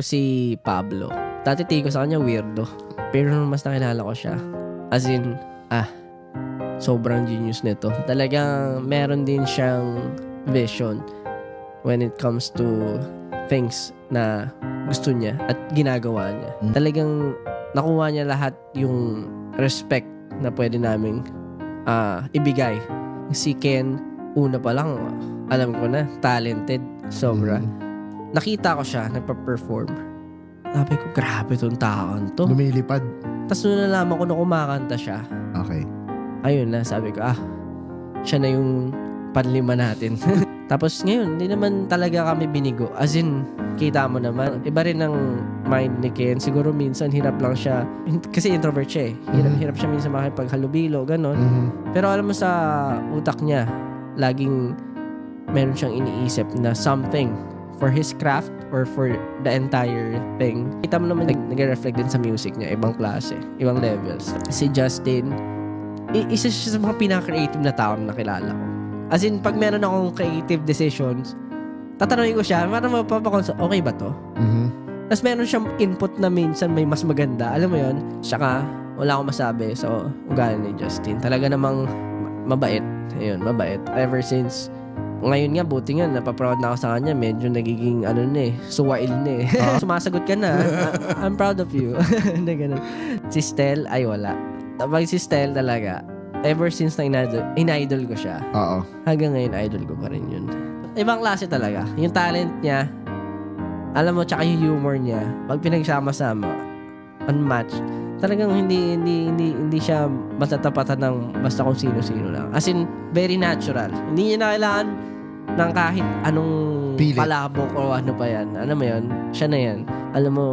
Si Pablo. Dati tingin ko sa kanya weirdo. Pero nung mas nakilala ko siya, as in, sobrang genius nito. Talagang meron din siyang vision when it comes to things na gusto niya at ginagawa niya. Talagang nakuha niya lahat yung respect na pwede naming ibigay. Si Ken, una pa lang, alam ko na, talented. Sobra. Nakita ko siya, nagpa-perform. Sabi ko, grabe tong taon to. Lumilipad. Tapos nung nalaman ko na kumakanta siya, Okay. ayun na, sabi ko, siya na yung panlima natin. Tapos ngayon, hindi naman talaga kami binigo. As in, kita mo naman, iba rin ang mind ni Ken. Siguro minsan, hirap lang siya. Kasi introvert siya eh. Hirap siya minsan makipaghalubilo, ganon. Pero alam mo sa utak niya, laging meron siyang iniisip na something for his craft or for the entire thing. Kita mo naman nag-reflect din sa music niya, ibang klase, ibang levels. Si Justin, isa siya sa mga pinaka-creative na tao na nakilala ko. As in, pag meron akong creative decisions, tatanungin ko siya, parang mapapakonsult, okay ba to? Tapos meron siyang input na minsan may mas maganda. Alam mo yun? Saka, wala akong masabi. So, ugali ni Justin. Talaga namang mabait. Ayun, mabait. Ever since, ngayon nga, buti nga, napaproud na ako sa kanya. Medyo nagiging, suwail na eh. Sumasagot ka na. I'm proud of you. Hindi ganun. Si Stel, ay wala. Pag si Stel talaga, ever since na in-idol ko siya. Oo. Hanggang ngayon, idol ko pa rin yun. Ibang klase talaga. Yung talent niya, alam mo, tsaka yung humor niya, pag pinagsama-sama, unmatched, talagang hindi siya matatapatan ng basta kung sino-sino lang. As in, very natural. Hindi niya na kailangan ng kahit anong Pilit. palabok o ano pa yan. Ano mo yun? Siya na yan. Alam mo,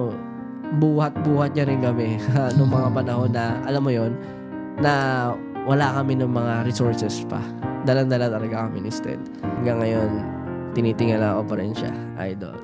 buhat-buhat niya rin kami noong mga panahon na, alam mo yun, na wala kami ng mga resources pa. Dalang-dala talaga kami ni Stel. Hanggang ngayon, tinitingala ko pa rin siya. Idol.